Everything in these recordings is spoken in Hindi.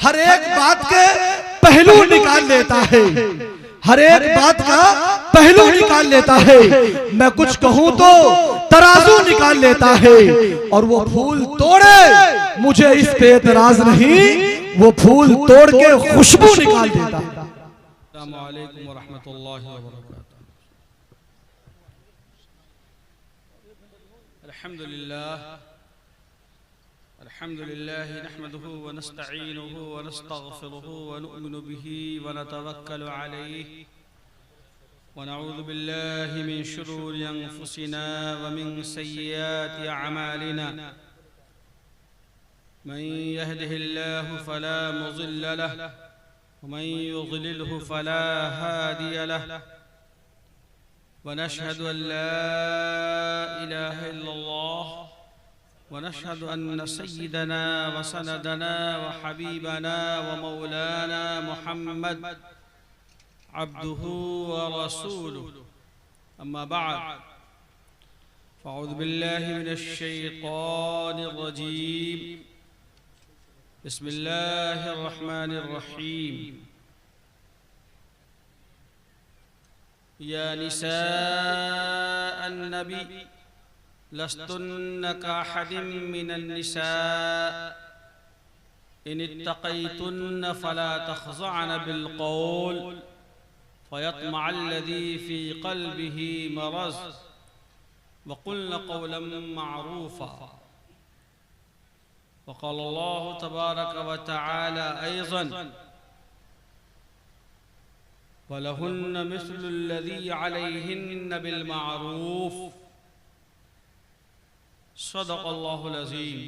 हर एक बात के पहलू निकाल लेता है, हर एक बात का पहलू निकाल लेता है। मैं कुछ कहूं तो तराजू निकाल लेता है, और वो फूल तोड़े मुझे इस पे एतराज नहीं, वो फूल तोड़ के खुशबू निकाल देता है। अस्सलामु अलैकुम व रहमतुल्लाहि व बरकातुहू। अल्हम्दुलिल्लाह नहमदुहु व नस्तईनुहु व नस्तगफिरुहु व नु'मिनु बिही व नतवक्कलु अलैहि व नऊज़ु बिल्लाहि मिन शुरूरि अनफुसिना व मिन सय्यिआति अअमालिना। मन यहदिहिल्लाहु फला मुज़िल्ल लहु व मन युज़लिलहु फला हादिय लहु। वनशहदु अन ला इलाहा इल्लल्लाह वनशहदु अन्न सय्यिदना व सनदना व हबीबना व मौलाना मुहम्मद अब्दुहु व रसूलुहु। अम्मा बअद फ़अऊज़ु बिल्लाहि मिनश शैतानिर रजीम। बिस्मिल्लाहिर रहमानिर रहीम। या निसाअन नबी लस्तुन्न कअहदिम मिनन निसा इन इत्तक़ैतुन्न फला तख़ज़अन बिलक़ौल फ़यत्मअल्लज़ी फ़ी क़ल्बिही मरज़ वक़ुल्न क़ौलन मअरूफ़ा। वक़ालल्लाहु तबारक व तआला अयज़न वलहुन्न मिस्लुल्लज़ी अलैहिन्न बिलमारूफ़। सदक़ल्लाहुल अज़ीम।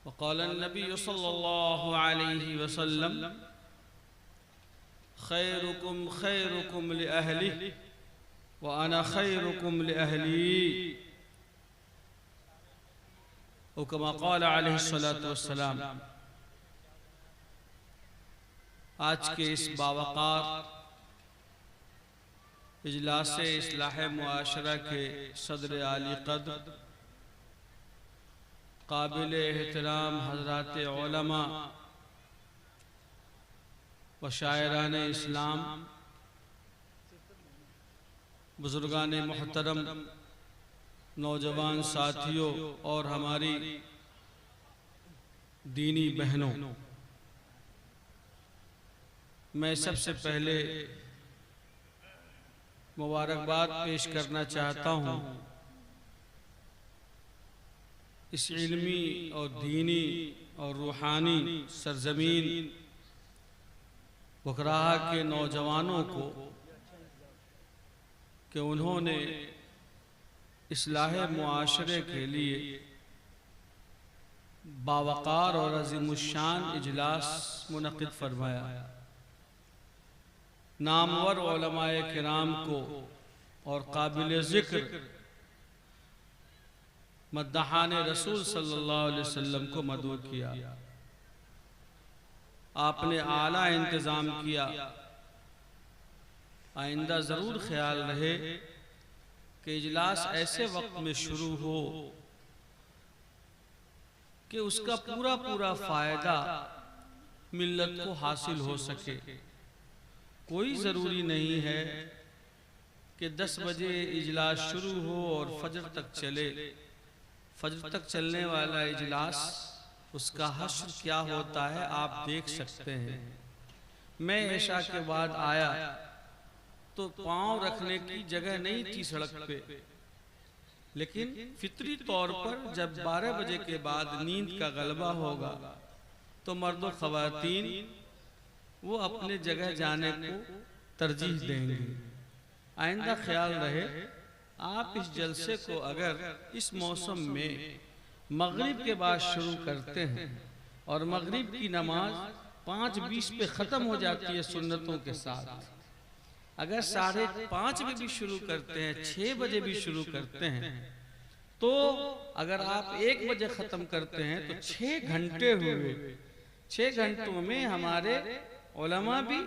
वक़ाल अन्नबिय्यु सल्लल्लाहु अलैहि वसल्लम खैरुकुम खैरुकुम लिअहलिहि व अना खैरुकुम लिअहली। औ कमा क़ाल अलैहिस्सलातु वस्सलाम। आज के इस बावक़ार इजलास इस्लाह मुआशरा के सदर आली क़द्र काबिल एहतराम हज़रात उलमा व शायरान इस्लाम, बुज़ुर्गान मोहतरम, नौजवान साथियों और हमारी दीनी बहनों, मैं सबसे पहले मुबारकबाद पेश करना चाहता हूँ इस इल्मी और दीनी और रूहानी सरजमीन बकराह के नौजवानों को कि उन्होंने इस्लाह मुआशरे के लिए बावक़ार और अज़ीमुश्शान इजलास मुनक़िद फरमाया। नामवर उलमाए किराम को और काबिल ज़िक्र मद्दहान रसूल सल्लल्लाहु अलैहि वसल्लम को मदऊ किया। आपने आला इंतज़ाम किया। आइंदा ज़रूर ख्याल रहे कि इजलास ऐसे वक्त में शुरू हो कि उसका पूरा पूरा फ़ायदा मिल्लत को हासिल हो सके। कोई ज़रूरी नहीं है कि 10 बजे इजलास शुरू हो और फजर तक चले। फजर तक चलने वाला इजलास उसका हश्र क्या होता है आप देख सकते हैं। मैं इशा के बाद आया तो पाँव रखने की जगह नहीं थी सड़क पे, लेकिन फितरी तौर पर जब 12 बजे के बाद नींद का गलबा होगा तो मर्द व ख़वातीन वो अपने जगह जाने को तरजीह देंगे। आइंदा ख्याल रहे आप इस जलसे को अगर इस मौसम में मगरिब के बाद शुरू करते हैं और मगरिब की नमाज 5:20 पे ख़त्म हो जाती है सुन्नतों के साथ, अगर 5:30 में भी शुरू करते हैं, 6 बजे भी शुरू करते हैं, तो अगर आप 1 बजे ख़त्म करते हैं तो 6 घंटे हुए। 6 घंटों में हमारे उलमा भी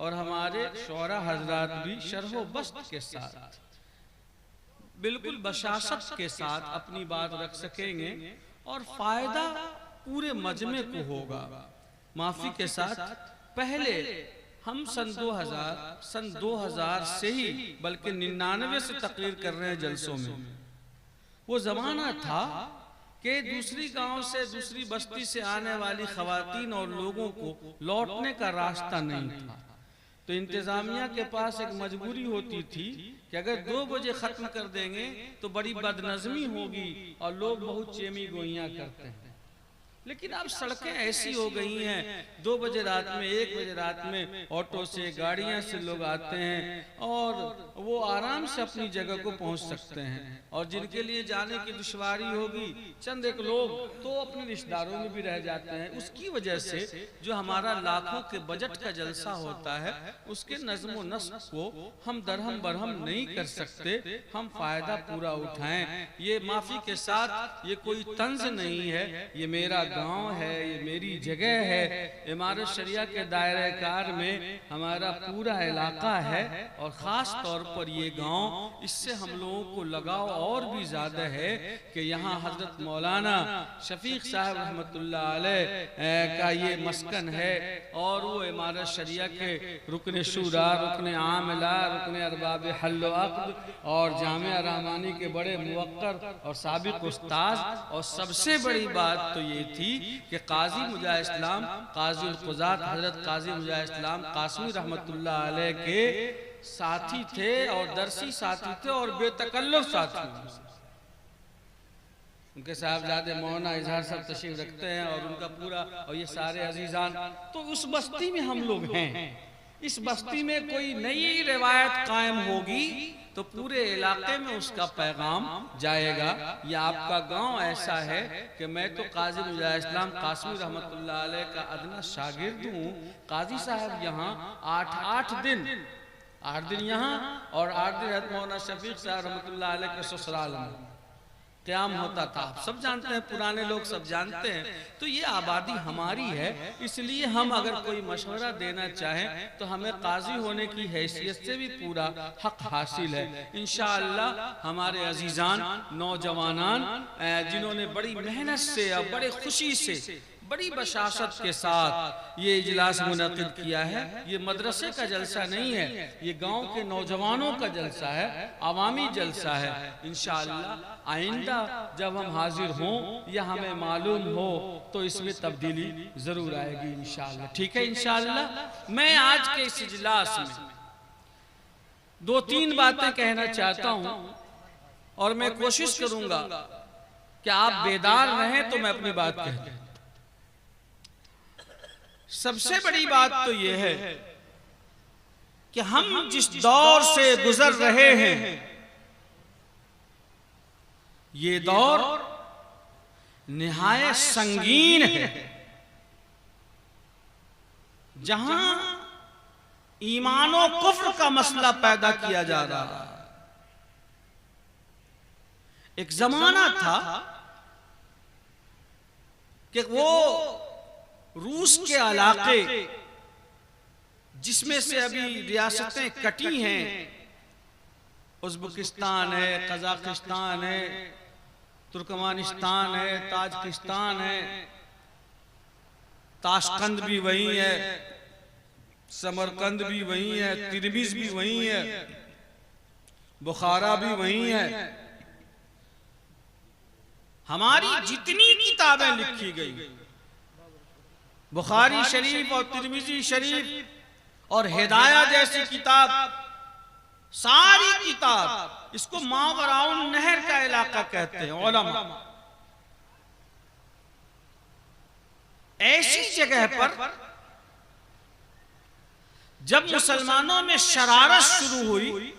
और हमारे शोरा हजरात भी शरह बस्त के साथ बिल्कुल बशाशत के साथ अपनी बात रख सकेंगे और फायदा पूरे मजमे को होगा। माफी के साथ पहले हम सन 2000 से ही बल्कि 99 से तकरीर कर रहे हैं जलसों में। वो जमाना था कि दूसरी गांव से दूसरी बस्ती से आने वाली खवातीन और लोगों को लौटने का रास्ता नहीं था, तो इंतजामिया के पास एक मजबूरी होती थी कि अगर 2 बजे खत्म कर देंगे तो बड़ी बदनज़मी होगी और लोग बहुत चेमी गोइयां करते हैं। लेकिन अब सड़कें ऐसी हो गई हैं, 2 बजे रात में 1 बजे रात में ऑटो से गाड़ियां से लोग आते हैं और वो आराम से अपनी जगह को पहुंच सकते हैं। और जिनके लिए जाने की दुश्वारी होगी, चंद एक लोग तो अपने रिश्तेदारों में भी रह जाते हैं। उसकी वजह से जो हमारा लाखों के बजट का जलसा होता है उसके नज़्म व नस्क को हम दरहम बरहम नहीं कर सकते, हम फायदा पूरा उठाएं। ये माफी के साथ ये कोई तंज नहीं है, ये मेरा गांव है, ये मेरी जगह है। इमारत शरिया के दायरे कार में हमारा पूरा इलाका है और ख़ास तौर पर ये गांव, इससे हम लोगों को लगाव और भी ज़्यादा है कि यहाँ हज़रत मौलाना शफीक साहब रहमतुल्लाह अलैह का ये मस्कन है और वो इमारत शरिया के रुकन शूरा, रुकन आमिला, रुकन अरबाब हल्ल व अक़्द और जामिया रहमानी के बड़े मुवक्कर और साबिक उस्ताद। और सबसे बड़ी बात तो ये थी कि काजी मुजाहिद इस्लाम काजी उल क़ुज़ात हज़रत काजी मुजाहिद इस्लाम कासमी रहमतुल्लाह अलैह के साथी थे और दरसी साथी थे और बेतकल्लुफ़ साथी। उनके साहबजादे मौलाना इजहार सब तशरीफ रखते हैं और उनका पूरा और ये सारे अजीजान। तो उस बस्ती में हम लोग हैं। इस बस्ती में कोई नई रिवायत कायम होगी तो पूरे इलाके में उसका पैगाम जाएगा। ये आपका गांव ऐसा है कि मैं तो काजी मुजाहिद इस्लाम कासमी रहमतुल्लाह अलैह का अदना शागिर्द हूँ। काजी साहब यहाँ 8 दिन यहाँ और 8 दिन मौलाना शफीक साहब रहमतुल्लाह अलैह के ससुराल में क़याम होता था। आप सब जानते हैं, पुराने लोग सब जानते हैं। तो ये आबादी हमारी है, इसलिए हम अगर कोई मशवरा देना चाहें तो हमें काजी होने की हैसियत से भी पूरा हक हासिल है। इंशाअल्लाह हमारे अजीजान नौजवानान जिन्होंने बड़ी मेहनत से और बड़े खुशी से बड़ी बशाशत के साथ ये इजलास मुनक़िद किया है, ये मदरसे का जलसा नहीं है, ये गांव के नौजवानों का जलसा है, अवामी जलसा है। इंशाअल्लाह आइंदा जब हम हाजिर हों या हमें मालूम हो तो इसमें तब्दीली जरूर आएगी इंशाअल्लाह। ठीक है इंशाअल्लाह। मैं आज के इस इजलास में 2-3 बातें कहना चाहता हूं और मैं कोशिश करूंगा कि आप बेदार रहें तो मैं अपनी बात कह दूं। सबसे बड़ी बात तो यह है कि हम जिस दौर से गुजर रहे हैं ये दौर निहायत संगीन है, जहां ईमान और कुफ्र का मसला पैदा किया जा रहा है। एक जमाना था कि वो रूस के इलाके जिसमें से अभी रियासतें कटी हैं, उज़्बेकिस्तान है, कज़ाकिस्तान है, तुर्कमानिस्तान है, ताजिकिस्तान है, ताशकंद भी वही है, समरकंद भी वही है, तिरमिज़ भी वही है, बुखारा भी वही है। हमारी जितनी किताबें लिखी गई, बुखारी शरीफ और तिरमिज़ी शरीफ और हिदाया जैसी किताब, सारी किताब, इसको मावराउन नहर का इलाका कहते हैं उलमा। ऐसी जगह पर जब मुसलमानों में शरारत शुरू हुई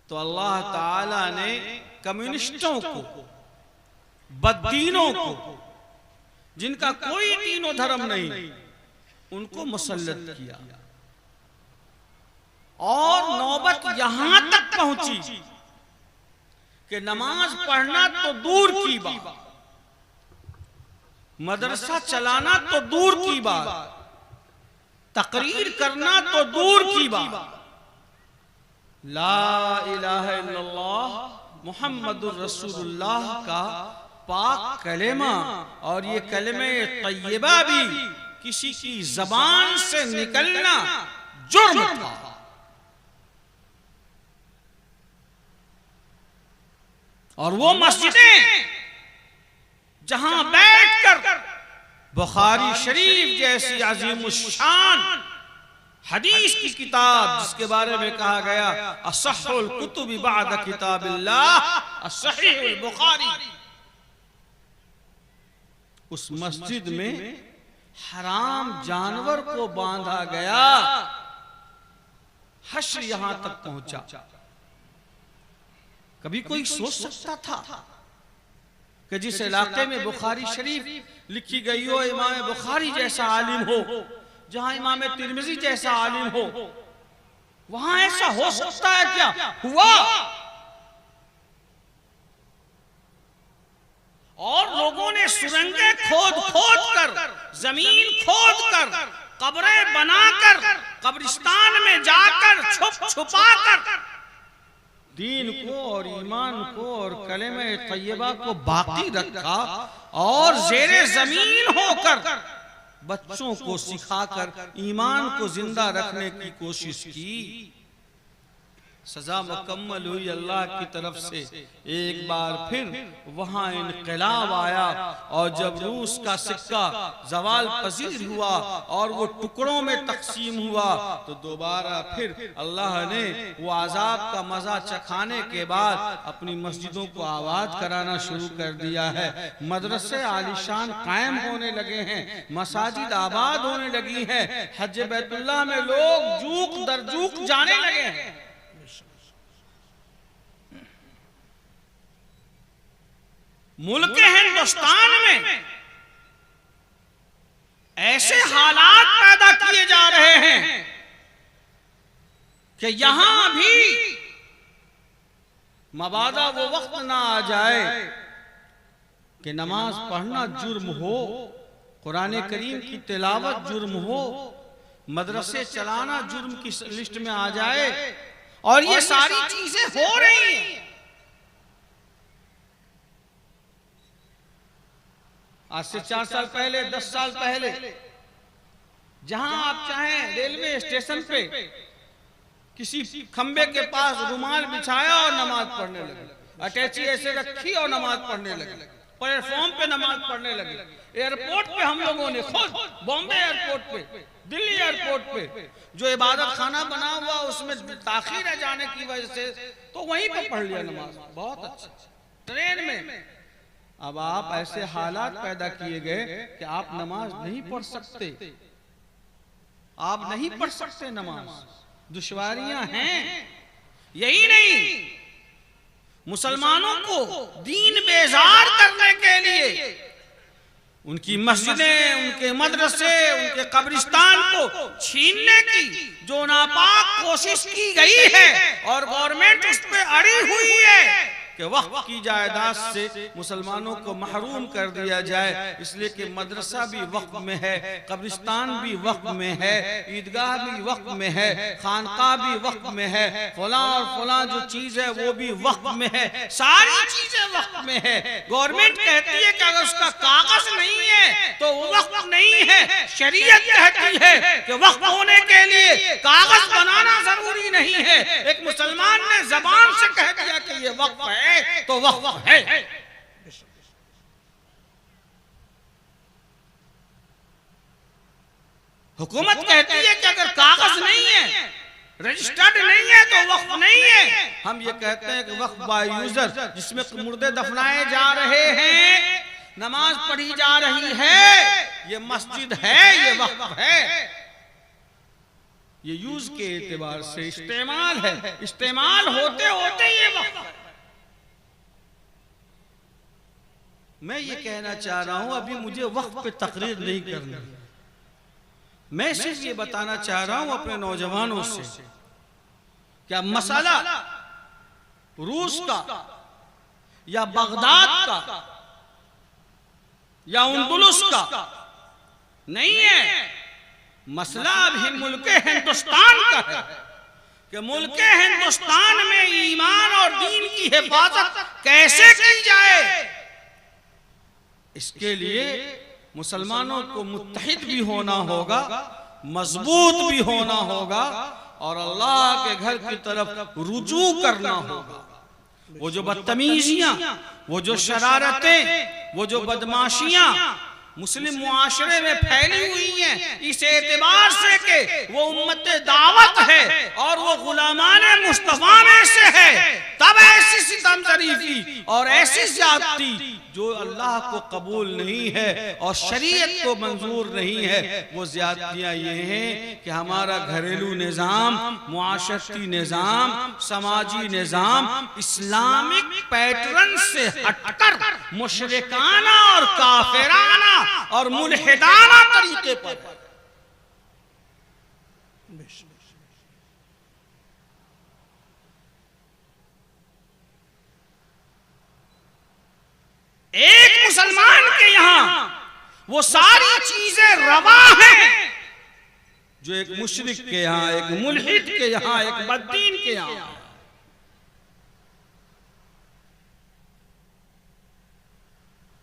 तो अल्लाह ताला ने कम्युनिस्टों को, बददीनों को, जिनका कोई दीन और धर्म नहीं, उनको मुसल्लत किया और नौबत यहां तक पहुंची कि नमाज पढ़ना तो दूर की बात, मदरसा चलाना तो दूर की बात, तकरीर करना तो दूर की बात, ला इलाहा इल्लल्लाह मुहम्मदुर रसूलुल्लाह का पाक कलेमा और ये कलमे तय्यबा भी किसी की जबान से निकलना जुर्म था। और वो मस्जिदें जहां बैठकर बुखारी शरीफ जैसी अजीमुश्शान हदीस की किताब, जिसके बारे में कहा गया असह्हुल कुतुबि बअद किताबिल्लाह अस्सहीहुल बुखारी, उस मस्जिद में हराम जानवर को बांधा गया। हश्र यहां तक पहुंचा। कभी कोई सोच सकता था कि जिस इलाके में बुखारी शरीफ लिखी गई हो, इमाम बुखारी जैसा आलिम हो, जहां इमाम तिरमिज़ी जैसा आलिम हो, वहां ऐसा हो सकता है क्या? हुआ। और लोगों ने सुरंगें खोद खोद कर, जमीन खोद कर, कब्रें बनाकर, कब्रिस्तान में जाकर छुप छुपा कर दीन को और ईमान को और कलेमे तय्यबा को बाकी रखा और जेरे जमीन होकर बच्चों को सिखाकर ईमान को जिंदा रखने की कोशिश की। सजा मुकम्मल हुई अल्लाह की तरफ से। एक बार फिर वहां इनकलाब आया और जब रूस का सिक्का जवाल पजीर हुआ और वो टुकड़ों में तकसीम हुआ, तो दोबारा फिर अल्लाह ने वो आजाब का मजा चखाने के बाद अपनी मस्जिदों को आबाद कराना शुरू कर दिया है। मदरसे आलिशान कायम होने लगे हैं, मसाजिद आबाद होने लगी हैं, हज बैतुल्लाह में लोग जूक दर जूक जाने लगे हैं। मुल्क हिंदुस्तान में ऐसे हालात पैदा किए जा रहे हैं कि यहां भी मबादा वो वक्त ना आ जाए कि नमाज पढ़ना जुर्म हो, कुरान करीम की तिलावत जुर्म हो, मदरसे चलाना जुर्म की लिस्ट में आ जाए। और ये सारी चीजें हो रही हैं। आज से 4 साल पहले, 10 साल पहले, जहां आप चाहें रेलवे स्टेशन पे किसी खंबे के पास रुमाल बिछाया और नमाज पढ़ने लगे, अटैची ऐसे रखी और नमाज पढ़ने लगे, प्लेटफॉर्म पे नमाज पढ़ने लगे। एयरपोर्ट पे हम लोगों ने खुद, बॉम्बे एयरपोर्ट पे, दिल्ली एयरपोर्ट पे जो इबादत खाना बना हुआ उसमें ताखीर है जाने की वजह से, तो वहीं पे पढ़ लिया नमाज। बहुत अच्छा। ट्रेन में अब आप ऐसे हालात पैदा किए गए कि आप नमाज नहीं पढ़ सकते, आप नहीं पढ़ सकते नमाज, दुश्वारियां हैं। यही नहीं, मुसलमानों को दीन बेजार करने के लिए उनकी मस्जिदें, उनके मदरसे, उनके कब्रिस्तान को छीनने की जो नापाक कोशिश की गई है और गवर्नमेंट उस पर अड़ी हुई है कि वक्फ की जायदाद से मुसलमानों को महरूम कर दिया जाए, इसलिए कि मदरसा भी वक्फ में है, कब्रिस्तान भी वक्फ में है, ईदगाह भी वक्फ में है, खानका भी वक्फ में है, फला और फला जो चीज है वो भी वक्फ में है, सारी चीजें वक्फ में है। गवर्नमेंट कहती है कि अगर उसका कागज नहीं है तो वो वक्फ नहीं है। शरीयत कहती है कि वक्फ होने के लिए कागज बनाना जरूरी नहीं है। एक मुसलमान ने जबान से कह दिया कि ये वक्फ है तो वक्फ है। हुकूमत कहती है कि अगर कागज नहीं है, रजिस्टर्ड नहीं है तो वक्फ नहीं है। हम ये कहते हैं कि वक्फ बाय यूजर, जिसमें मुर्दे दफनाए जा रहे हैं, नमाज पढ़ी जा रही है, ये मस्जिद है, ये वक्फ है। ये यूज के एतबार से इस्तेमाल है, इस्तेमाल होते होते ये वक्फ है। मैं ये कहना चाह रहा हूं, अभी मुझे वक्फ पे तकरीर नहीं करनी, मैं सिर्फ ये बताना चाह रहा हूं अपने नौजवानों से, क्या मसला रूस का या बगदाद का या उंदुलुस का नहीं है, मसला अभी मुल्क हिंदुस्तान का है कि मुल्क हिंदुस्तान में ईमान और दीन की हिफाजत कैसे की जाए। इसके लिए मुसलमानों को मुत्तहिद भी होना होगा, मजबूत भी होना होगा और अल्लाह के घर की तरफ रुजू करना होगा। वो जो बदतमीजियां, वो जो शरारतें, वो जो बदमाशियां मुस्लिम मुआशरे में फैली हुई हैं, इस एतबार से कि वो उम्मत दावत है और वो गुलामाने मुस्तफा में से है, तब ऐसी सितम शरीफी और ऐसी ज्यादती जो अल्लाह को कबूल नहीं है और शरीयत को मंजूर नहीं है, वो ज्यादतियां ये हैं कि हमारा घरेलू निज़ाम, मुआशरती निज़ाम, समाजी निज़ाम इस्लामिक पैटर्न से हटकर मुशरिकाना और काफिराना और मुल्हिदाना तरीके पर है। एक मुसलमान के यहां वो सारी चीजें रवा हैं जो एक मुशरिक के यहां, एक मुल्हिद के यहां, एक बद्दीन के यहां।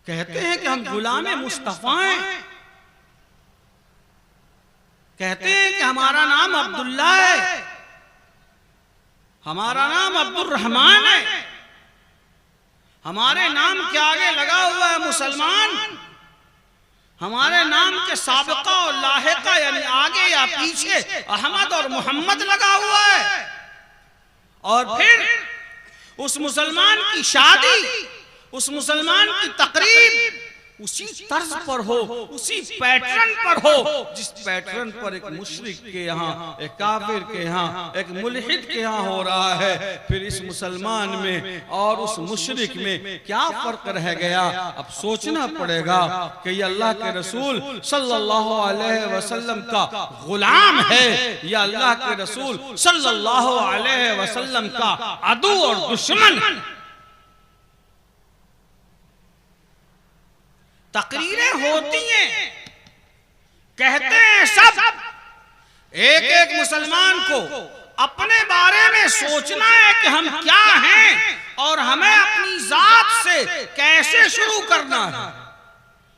कहते हैं कि हम गुलाम मुस्तफा हैं, कहते हैं कि हमारा नाम अब्दुल्ला है, हमारा नाम अब्दुल रहमान है, हमारे नाम के आगे लगा हुआ है मुसलमान, हमारे नाम के साबिका और लाहिका यानी आगे या पीछे अहमद और मोहम्मद लगा हुआ है। और फिर उस मुसलमान की शादी, उस मुसलमान की तकरीब उसी तर्ज पर हो, उसी पैटर्न पर हो जिस पैटर्न पर एक मुशरिक के यहाँ, एक काफिर के यहाँ, एक मुल्हिद के यहाँ हो रहा है। फिर इस मुसलमान में और उस मुशरिक में क्या फर्क रह गया? अब सोचना पड़ेगा कि ये अल्लाह के रसूल सल्लल्लाहु अलैहि वसल्लम का गुलाम है या अल्लाह के रसूल सल्लल्लाहु अलैहि वसल्लम का अदू और दुश्मन। तकरीरें होती हैं, कहते हैं सब, एक एक मुसलमान को अपने बारे में सोचना है कि हम क्या हैं और हमें अपनी जात से कैसे शुरू करना है।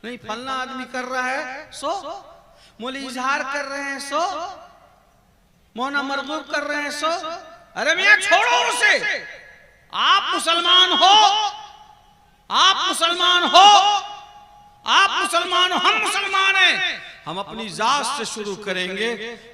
नहीं फलना आदमी कर रहा है सो, मौली इजहार कर रहे हैं सो, मौना मरगूब कर रहे हैं सो, अरे मियां छोड़ो उसे। आप मुसलमान हो, आप मुसलमान हो, आप मुसलमान हो, हम मुसलमान हैं। हम अपनी जात से शुरू करेंगे,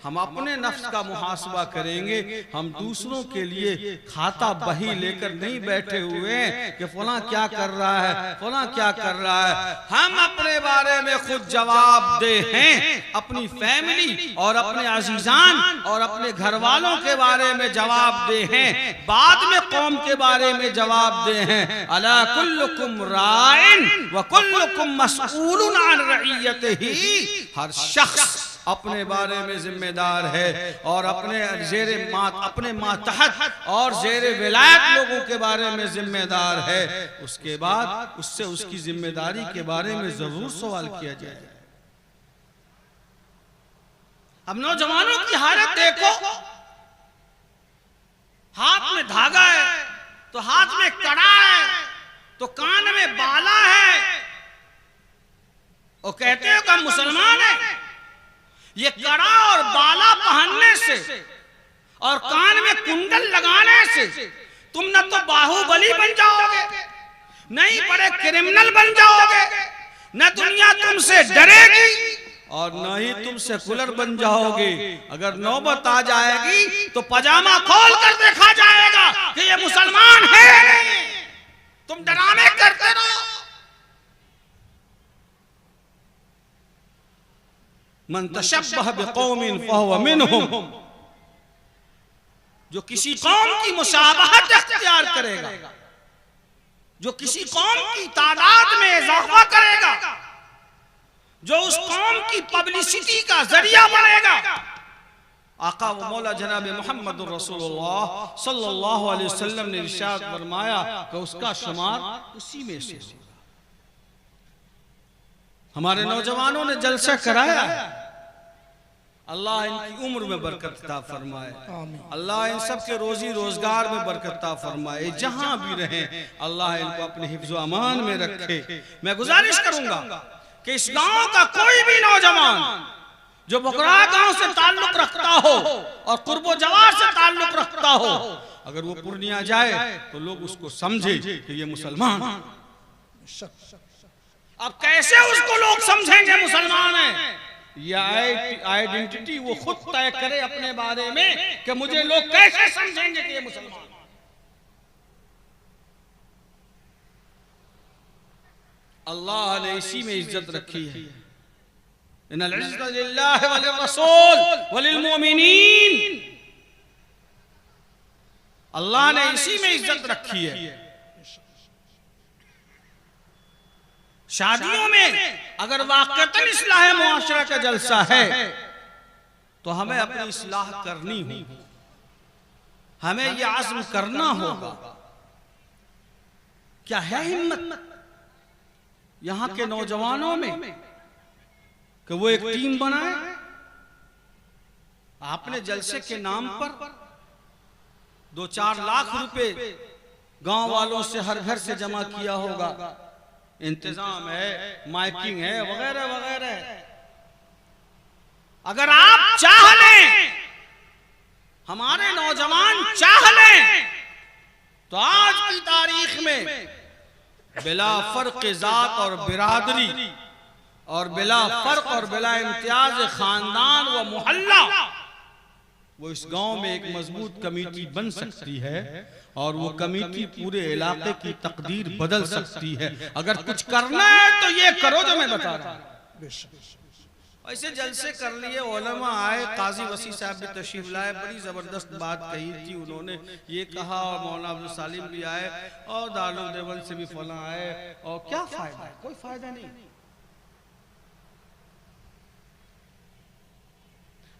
हम अपने नफ्स का मुहासबा करेंगे। हम दूसरों के लिए खाता बही लेकर नहीं बैठे हुए हैं कि फलां क्या कर रहा है, फलां क्या कर रहा है। हम अपने बारे में खुद जवाबदेह हैं, अपनी फैमिली और अपने अजीजान और अपने घर वालों के बारे में जवाबदेह हैं, बाद में कौम के बारे में जवाबदेह हैं। अला कुल्लुकुम राइन व कुल्लुकुम मसऊलुन अन रइयतिही। हर शख्स अपने बारे में जिम्मेदार है और अपने अपने मातहत और जेरे विलायत लोगों के बारे में जिम्मेदार है। उसके बाद उससे उसकी जिम्मेदारी के बारे में जरूर सवाल किया जाए। अब नौजवानों की हालत देखो, हाथ में धागा है तो हाथ में कड़ा है तो कान में बाला है और कहते हो कि हम मुसलमान हैं। ये कड़ा और बाला पहनने से और कान में कुंडल लगाने से तुम न तो बाहुबली बन जाओगे, नहीं बड़े क्रिमिनल बन जाओगे, न दुनिया तुमसे डरेगी और न ही तुम सेकुलर बन जाओगे। अगर नौबत आ जाएगी तो पजामा खोल कर देखा जाएगा कि ये मुसलमान है। तुम डरामे करते रहो। मन तशब्बह बिकौमिन फहुव मिनहुम। जो किसी कौम की मुशाबहत इख्तियार करेगा, जो किसी कौम की तादाद में इजाफा करेगा, जो उस कौम की पब्लिसिटी का जरिया बनेगा, आका व मौला जनाब मोहम्मद रसूलुल्लाह सल्लल्लाहु अलैहि वसल्लम ने इरशाद फरमाया कि उसका शुमार उसी में से होगा। हमारे नौजवानों ने जलसा कराया, अल्लाह इनकी उम्र में बरकत अता फरमाए, अल्लाह इन सब के रोजी रोजगार में बरकत अता फरमाए, जहां भी रहें अल्लाह इनको अपने हिफ्ज़ो अमान में रखे। मैं गुजारिश करूंगा कि इस गांव का कोई भी नौजवान जो बकरा गांव से ताल्लुक रखता हो और कुर्बो जवार से ताल्लुक रखता हो, अगर वो पूर्णिया जाए तो लोग उसको समझे कि ये मुसलमान। अब कैसे उसको लोग समझेंगे मुसलमान है? ये आइडेंटिटी वो खुद तय करे अपने बारे में कि मुझे लोग कैसे समझेंगे कि ये मुसलमान। अल्लाह ने इसी में इज्जत रखी है। इन्नल इज्जत लिल्लाहि व लिर्रसूल व लिलमुमिनीन। अल्लाह ने इसी में इज्जत रखी है। शादियों में अगर वाक़तन इस्लाह मुआशरा का जलसा है तो हमें अपनी इस्लाह करनी होगी, हमें यह आज़म करना होगा। क्या है हिम्मत यहां के नौजवानों में कि वो एक टीम बनाए? आपने जलसे के नाम पर 2-4 लाख रुपए गांव वालों से हर घर से जमा किया होगा, इंतजाम है, माइकिंग है, वगैरह वगैरह। अगर आप चाह लें, हमारे नौजवान चाह लें, तो आज की तारीख में बिला फर्क जात और बिरादरी और बिला फर्क और बिला इम्तियाज खानदान व मोहल्ला, वो इस गांव में एक मजबूत कमेटी बन सकती है और वो कमेटी पूरे इलाके की तकदीर बदल सकती है। अगर कुछ करना है तो ये करो जो मैं बता रहा हूं। ऐसे जलसे कर लिए, उलमा आए, काजी वसी साहब भी तशरीफ लाए, बड़ी जबरदस्त बात कही थी उन्होंने। ये कहा और मौलाना अब्दुल सालिम भी आए और दारुल देवबंद से भी फला आए, और क्या फायदा? कोई फायदा नहीं।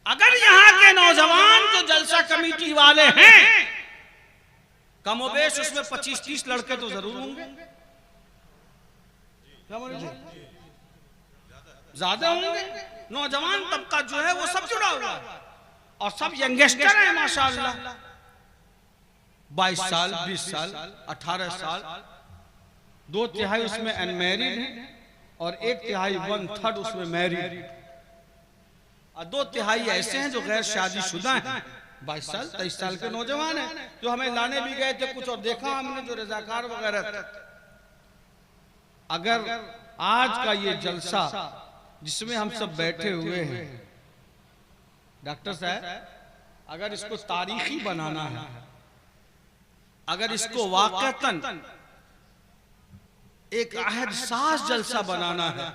अगर यहाँ के नौजवान जो जलसा कमेटी वाले हैं, कमोबेश उसमें 25-30 लड़के तो जरूर होंगे, ज्यादा होंगे। नौजवान तबका जो है वो सब जुड़ा हुआ है और सब यंगस्टर हैं माशाअल्लाह। 22 साल, 20 साल, 18 साल, 2/3 उसमें अनमैरिड हैं और 1/3 1/3 उसमें मैरिड, और 2/3 ऐसे हैं जो गैर शादीशुदा हैं। 22 साल 23 साल के नौजवान हैं जो हमें लाने भी गए थे कुछ, और देखा हमने जो रजाकार वगैरह थे। अगर आज का ये जलसा जिसमें हम सब बैठे हुए हैं, डॉक्टर साहब, अगर इसको तारीखी बनाना है, अगर इसको वाक़तन एक अहद साज जलसा बनाना है,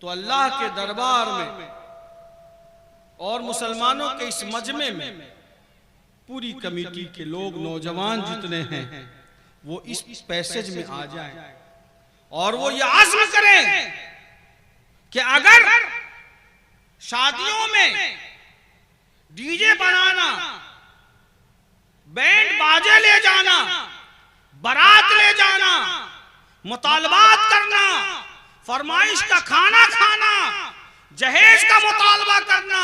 तो अल्लाह के दरबार में और मुसलमानों के इस मजमे में पूरी कमेटी के लोग, नौजवान जितने हैं, वो इस पैसेज में आ जाएं और वो ये आज़म करें कि अगर शादियों में डीजे बनाना, बैंड बाजे ले जाना, बारात ले जाना, मुतालबात करना, फरमाइश का खाना खाना, जहेज का मुतालबा करना,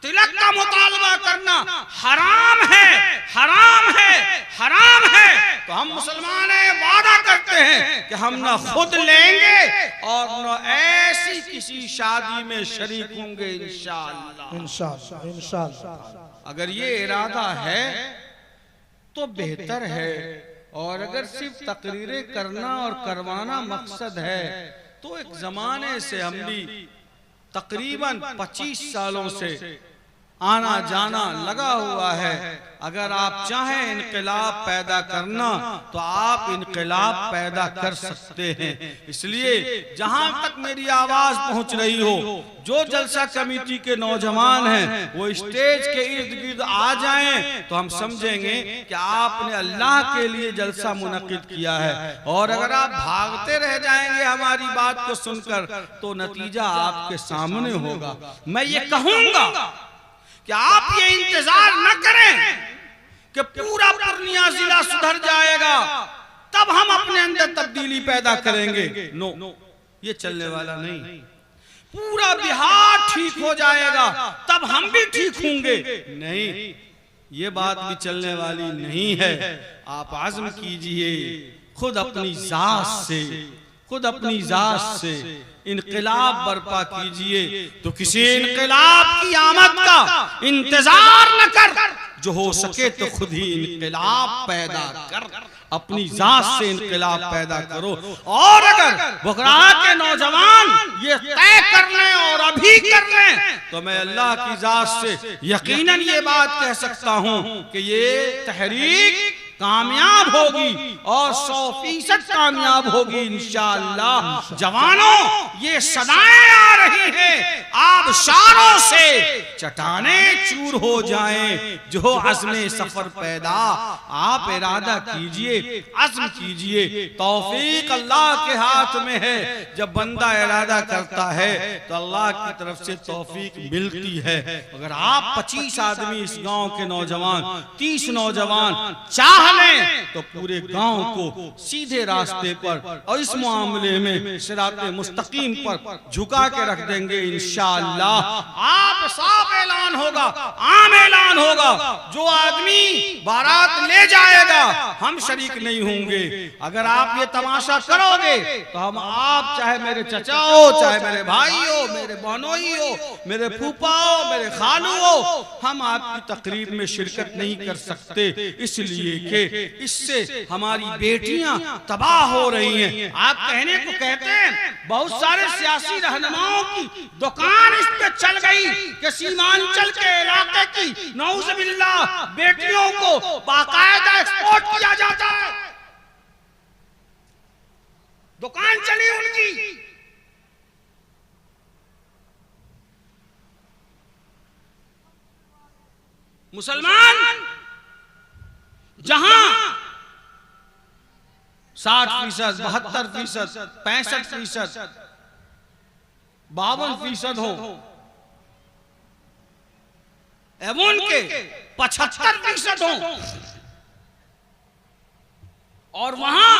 तिलक का मुतालबा करना हराम है, हराम है, हराम है, तो हम मुसलमान हैं, वादा करते हैं कि हम न खुद लेंगे और न ऐसी किसी शादी में शरीक होंगे इंशाअल्लाह। इंशाअल्लाह, इंशाअल्लाह। अगर ये इरादा है तो बेहतर है, और अगर सिर्फ तकरीरें करना और करवाना मकसद है तो एक जमाने से हम भी तकरीबन 25 सालों से आना जाना लगा हुआ है। अगर आप चाहें इनकलाब पैदा करना तो आप इनकलाब पैदा कर सकते हैं। इसलिए जहां तक मेरी आवाज पहुंच रही हो, जो जलसा कमेटी के नौजवान हैं वो स्टेज के इर्द गिर्द आ जाएं तो हम समझेंगे कि आपने अल्लाह के लिए जलसा मुनक्किद किया है। और अगर आप भागते रह जाएंगे हमारी बात को सुनकर तो नतीजा आपके सामने होगा। मैं ये कहूंगा कि आप ये इंतजार न करें कि पूरा पूर्णिया जिला सुधर जाएगा तब हम अपने अंदर तब्दीली पैदा करेंगे। नो, ये चलने वाला नहीं। पूरा बिहार ठीक हो जाएगा तब हम भी ठीक होंगे, नहीं, ये बात भी चलने वाली नहीं है। आप आज़म कीजिए खुद अपनी जात से, खुद अपनी जात से इनकलाब बर्पा कीजिए। तो किसी इनकलाब की आमद का इंतजार न कर, जो हो सके तो खुद ही इनकलाब पैदा कर, अपनी जात से इनकलाब पैदा करो। और अगर बुकरा के नौजवान ये तय कर लें और अभी कर लें तो मैं अल्लाह की जात से यकीनन ये बात कह सकता हूं कि ये तहरीक कामयाब होगी और 100% कामयाब होगी इंशाअल्लाह। जवानों, ये सदाएं आ रही हैं, आबशारों से चट्टाने चूर हो जाएं, जो अज़्म सफर पैदा। आप इरादा कीजिए, अज़्म कीजिए, तौफीक अल्लाह के हाथ में है। जब बंदा इरादा करता है तो अल्लाह की तरफ से तौफीक मिलती है। अगर आप 25 आदमी इस गांव के नौजवान, 30 नौजवान चाह लें तो पूरे गांव को सीधे रास्ते पर और इस मामले में सिराते मुस्तकीम पर झुका के रख देंगे इंशाअल्लाह। आप साफ ऐलान होगा, आम ऐलान होगा, जो आदमी बारात ले जाएगा हम शरीक नहीं होंगे। अगर आप ये तमाशा करोगे तो हम, आप चाहे मेरे चचा हो, चाहे मेरे भाई हो, मेरे बहनोई हो, मेरे फूफा हो, मेरे खालू हो, हम आपकी तकरीब में शिरकत नहीं कर सकते, इसलिए कि इससे हमारी बेटियां तबाह हो रही हैं। आप कहने को कहते हैं बहुत सारे सियासी रहनुमाओं की दुकान इस पे चल गई कि सीमांचल के इलाके की नौज़ुबिल्लाह बेटियों को बाकायदा एक्सपोर्ट किया जाता है, दुकान चली उनकी। मुसलमान जहां 60%, 72%, 65%, 52% हो, एवं के 75% हो, और वहां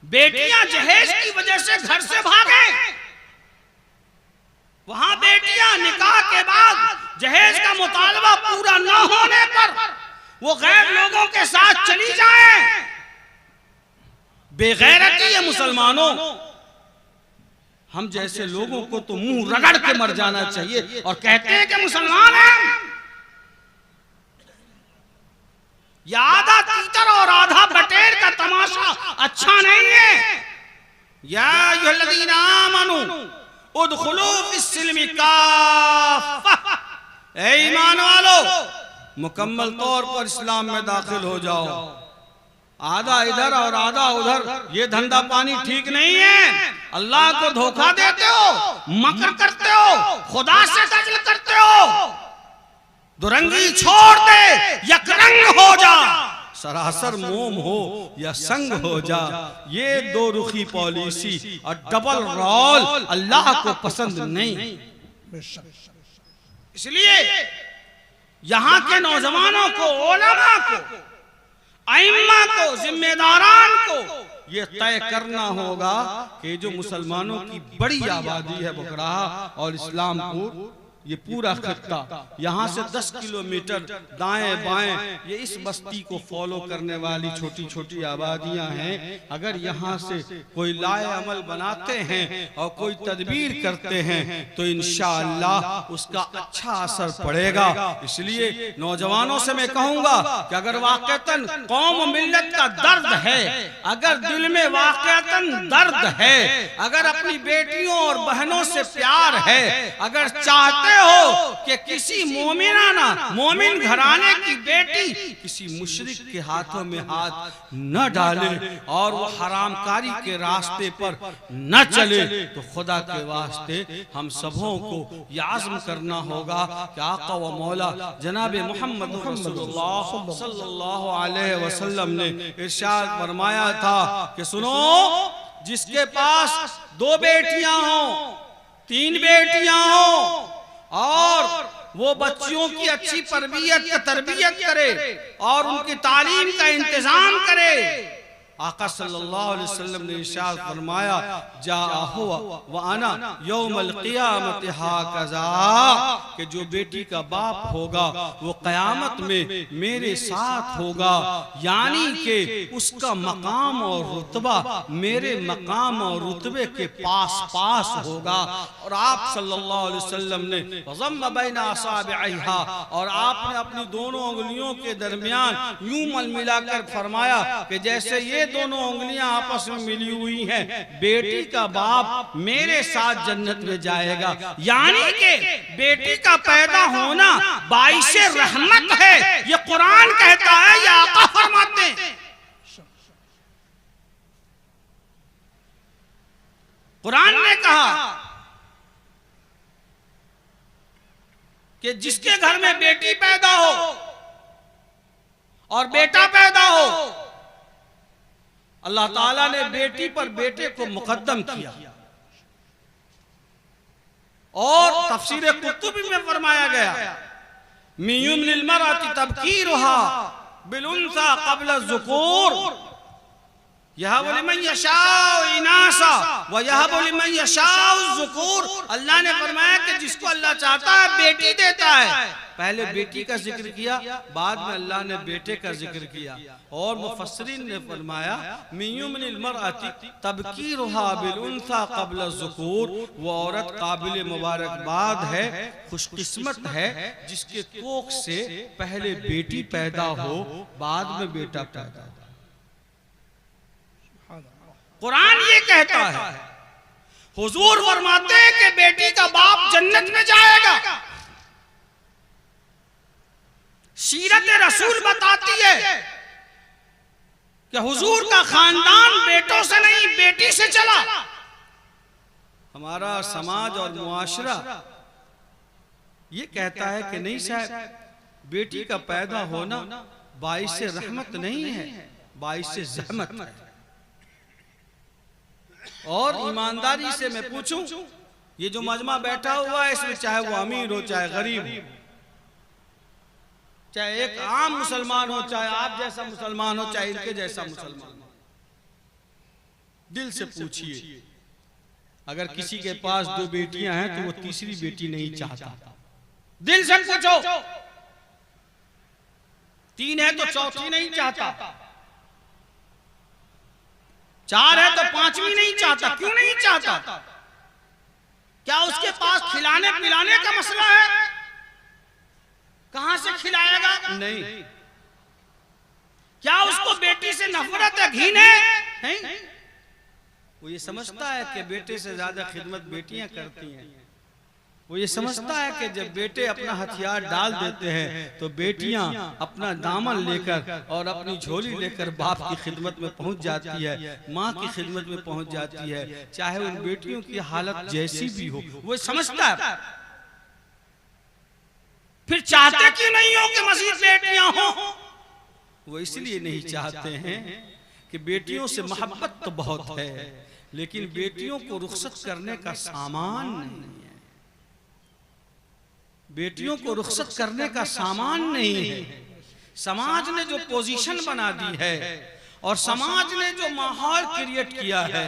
बेटियां जहेज की वजह से घर से भागे, वहां बेटियां निकाह के बाद जहेज का मुतालबा पूरा न होने पर वो गैर लोगों के साथ चली जाएं। बेगैरती है मुसलमानों। हम जैसे लोगों को तो मुंह रगड़ के मर जाना चाहिए और कहते हैं कि मुसलमान हैं। या आधा तीतर और आधा बटेर का तमाशा अच्छा नहीं है। या अय्युहल्लज़ीना आमनू उदखुलू फिस्सिल्मि काफ़ा, ऐ ईमान वालो मुकम्मल तौर पर इस्लाम में दाखिल हो जाओ। आधा इधर और आधा उधर, ये धंधा पानी ठीक नहीं है। अल्लाह को धोखा देते हो, मकर करते हो, खुदा से दजल करते हो। दुरंगी छोड़ दे, यकरंग हो जा, सरासर मोम हो या संग हो जा। ये दो रुखी पॉलिसी और डबल रोल अल्लाह को पसंद नहीं। इसलिए यहां के नौजवानों को, उलमा को, अइम्मा को, जिम्मेदारान को ये तय करना होगा कि जो मुसलमानों की बड़ी आबादी है बुकराहा और इस्लामपुर, ये पूरा खित्ता, यहाँ से 10 किलोमीटर दाएं बाएं ये इस बस्ती को फॉलो करने वाली छोटी छोटी आबादियां हैं। अगर यहाँ से कोई लाए अमल बनाते हैं और कोई तदबीर करते हैं तो इंशाअल्लाह उसका अच्छा असर पड़ेगा। इसलिए नौजवानों से मैं कहूँगा कि अगर वाक़तन कौम मिल्लत का दर्द है, अगर दिल में वाक़तन दर्द है, अगर अपनी बेटियों और बहनों से प्यार है, अगर चाहते हो कि किसी मोमिन घराने की बेटी किसी मुशरिक के हाथों में हाथ न डाले और वो हरामकारी के रास्ते पर न चले, तो खुदा के वास्ते हम सबों को ये आज़म करना होगा कि आका व मौला जनाब मोहम्मद सल्लल्लाहु अलैहि वसल्लम ने इरशाद फरमाया था कि सुनो, जिसके पास 2 बेटियां हों, 3 बेटियां हों और वो बच्चियों की अच्छी तरबियत करे और उनकी तालीम का इंतजाम करे, आका सल्लल्लाहु अलैहि वसल्लम ने इरशाद फरमाया, जाअहु व अना यौमल क़ियामत हाकज़ा, कि जो बेटी का बाप होगा वो क़यामत में मेरे साथ होगा, यानी कि उसका मकाम और रुतबा मेरे मकाम और रुतबे के पास पास होगा। और आप सल्लल्लाहु अलैहि वसल्लम ने वज़म्म बैन असाबिहा, और आपने अपनी दोनों उंगलियों के दरमियान यूं मल मिलाकर फरमाया कि जैसे ये दोनों उंगलियां आपस में मिली हुई हैं, बेटी का बाप मेरे साथ जन्नत में जाएगा। यानी कि बेटी का पैदा होना बाइसे रहमत है, ये कुरान कहता है, ये आका फरमाते हैं। कुरान ने कहा कि जिसके घर में बेटी पैदा हो और बेटा पैदा हो, अल्लाह ताला ने बेटी पर बेटे को मुकद्दम किया। और तफसीर कुतुब में फरमाया गया, मियुमनिल मरअति तबकीरुहा बिल उन्सा क़ब्ल ज़ुकूर यहबु लिमन यशाउ इनासा व यहबु लिमन यशाउ ज़ुकूर। अल्लाह ने फरमाया कि जिसको अल्लाह चाहता है बेटी देता है। पहले बेटी का जिक्र किया, बाद में अल्लाह ने बेटे का जिक्र किया। और मुफस्सिरीन ने फरमाया, मियुमनिल मरअति तबकीरुहा बिल उन्सा क़ब्ल ज़ुकूर, वो औरत काबिल मुबारकबाद है, खुशकिस्मत है जिसके कोख से पहले बेटी पैदा हो, बाद में बेटा पैदा हो। कुरान ये कहता है, हुजूर फरमाते हैं कि बेटी का बाप जन्नत में जाएगा। सीरत रसूल बताती है कि हुजूर का खानदान बेटों से नहीं बेटी से चला। हमारा समाज और मुआशरा ये कहता है कि नहीं साहब, बेटी का पैदा होना बाइसे रहमत नहीं है, बाइसे ज़हमत है। और ईमानदारी से मैं पूछूं, ये जो मजमा बैठा हुआ है इसमें चाहे वो अमीर हो चाहे गरीब हो, चाहे एक आम मुसलमान हो चाहे आप जैसा मुसलमान हो चाहे इनके जैसा मुसलमान हो, दिल से पूछिए, अगर किसी के पास 2 बेटियां हैं तो वो तीसरी बेटी नहीं चाहता। दिल से पूछो, 3 है तो चौथी नहीं चाहता, 4 है तो 5वीं नहीं चाहता। क्यों नहीं चाहता? क्या उसके पास खिलाने पिलाने का मसला है? कहां से खिलाएगा? नहीं। क्या उसको बेटी से नफरत है, घिन है? नहीं। वो ये समझता है कि बेटे से ज्यादा खिदमत बेटियां करती हैं। वो ये समझता है कि जब बेटे अपना हथियार डाल देते हैं तो बेटियां अपना दामन लेकर और अपनी झोली लेकर बाप की खिदमत में पहुंच जाती है, माँ की खिदमत में पहुंच जाती है, चाहे उन बेटियों की हालत जैसी भी हो। वो समझता है। फिर चाहते क्यों नहीं हो कि मजीद बेटियां हो? वो इसलिए नहीं चाहते हैं कि बेटियों से मोहब्बत तो बहुत है, लेकिन बेटियों को रुखसत करने का सामान नहीं है। बेटियों को रुखसत करने का सामान नहीं है। समाज ने जो पोजीशन बना दी है और समाज ने जो माहौल क्रिएट किया है,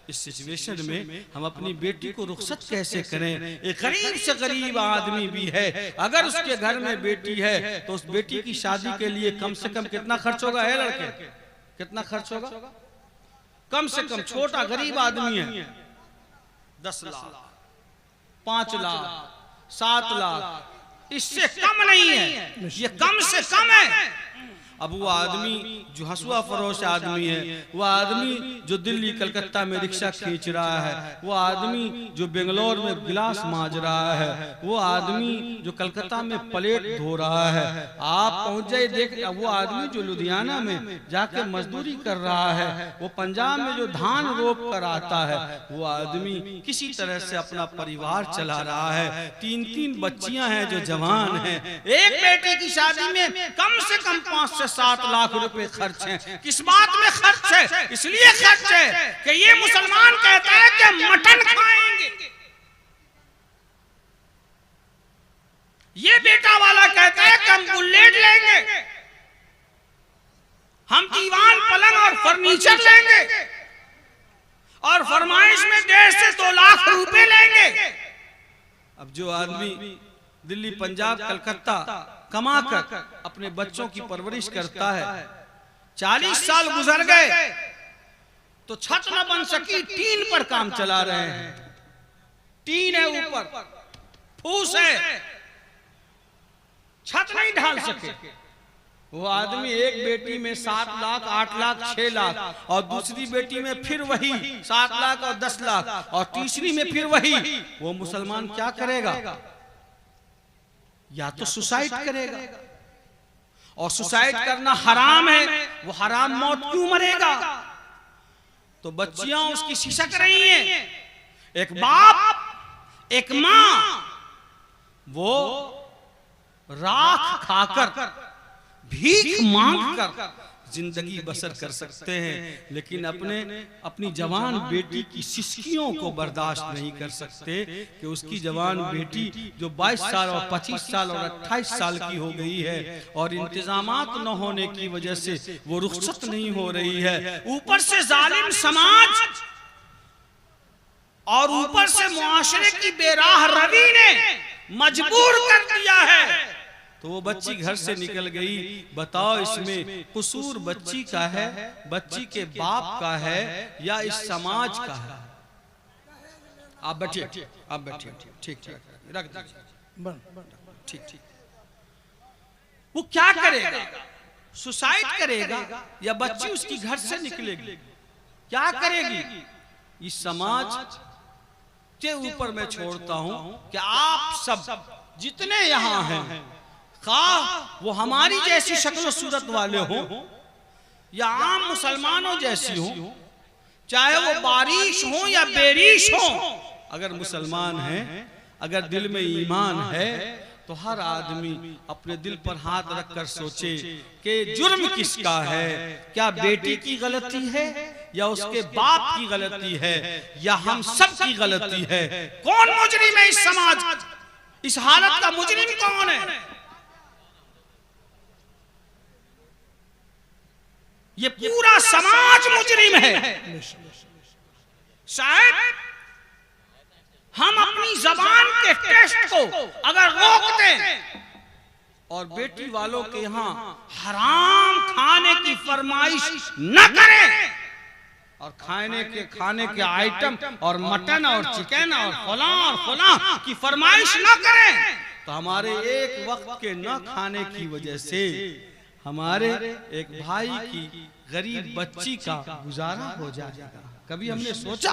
इस सिचुएशन में हम अपनी बेटी को रुखसत कैसे करें? एक गरीब से गरीब आदमी भी है, अगर उसके घर में बेटी है तो उस बेटी की शादी के लिए कम से कम कितना खर्च होगा? है लड़के, कितना खर्च होगा? कम से कम छोटा गरीब आदमी है 10 लाख, 5 लाख, 7 लाख, इससे कम नहीं है, ये कम से कम है। अब वो आदमी जो हंसुआ फरोश आदमी है, वो आदमी जो दिल्ली कलकत्ता में रिक्शा खींच रहा है, वो आदमी जो बेंगलोर में गिलास मांज रहा है, वो आदमी जो कलकत्ता में प्लेट धो रहा है, आप पहुंच जाए देख, वो आदमी जो लुधियाना में जाके मजदूरी कर रहा है, वो पंजाब में जो धान रोप कर आता है, वो आदमी किसी तरह से अपना परिवार चला रहा है। 3-3 बच्चियां हैं जो जवान हैं, एक बेटे की शादी में कम से कम 5 से 7 लाख रुपए खर्च हैं। किस बात में खर्च है? इसलिए खर्च है कि ये मुसलमान कहता है कि मटन खाएंगे, ये बेटा वाला कहता है कि हम बुलेट लेंगे, हम दीवान पलंग और फर्नीचर लेंगे और फरमाइश में 1.5 से 2 लाख रुपए लेंगे। अब जो आदमी दिल्ली, पंजाब, कलकत्ता कमा कर अपने बच्चों की परवरिश करता है, 40 साल गुजर गए तो छत न बन सकी, टीन पर काम चला रहे हैं। टीन है ऊपर, फूस है, छत नहीं ढाल सके। वो आदमी एक बेटी में 7 लाख, 8 लाख, 6 लाख और दूसरी बेटी में फिर वही 7 लाख और 10 लाख और तीसरी में फिर वही। वो मुसलमान क्या करेगा? या तो सुसाइड करेगा, और सुसाइड करना हराम है, वो हराम मौत क्यों मरेगा? तो बच्चियां उसकी सिसक रही हैं। एक बाप, एक मां, वो राख खाकर, भीख मांगकर जिंदगी बसर कर सकते हैं, लेकिन अपनी जवान बेटी की सिसकियों को बर्दाश्त नहीं कर सकते कि उसकी जवान बेटी जो 22 साल और 25 साल और 28 साल की हो गई है और इंतजामात न होने की वजह से वो रुखसत नहीं हो रही है। ऊपर से जालिम समाज और ऊपर से मुआशरे की बेराह रवी ने मजबूर कर दिया है। तो वो बच्ची घर से निकल गई। बताओ, इसमें कसूर बच्ची का है, बच्ची के बाप का है, या इस समाज का है? आप बैठिए, आप बैठिए, ठीक ठीक रख दीजिए, ठीक ठीक। वो क्या करेगा? सुसाइड करेगा या बच्ची उसकी घर से निकलेगी? क्या करेगी? इस समाज के ऊपर मैं छोड़ता हूं कि आप सब जितने यहां हैं, वो हमारी जैसी शक्ल सूरत वाले हों या आम मुसलमानों जैसी हों, चाहे वो बारिश हो या बेरिश हो, अगर मुसलमान हैं, अगर दिल में ईमान है, तो हर आदमी अपने दिल पर हाथ रखकर सोचे कि जुर्म किसका है? क्या बेटी की गलती है या उसके बाप की गलती है या हम सब की गलती है? कौन मुजरिम है इस समाज? इस हालत का मुजरिम कौन है? ये पूरा समाज मुजरिम है। शायद हम अपनी जबान के टेस्ट को अगर रोक दें और बेटी वालों के यहाँ हराम खाने की फरमाइश न करें और खाने के आइटम और मटन और चिकन और फलां की फरमाइश न करें, तो हमारे एक वक्त के न खाने की वजह से हमारे एक भाई की गरीब बच्ची का गुजारा हो जाएगा। कभी हमने सोचा?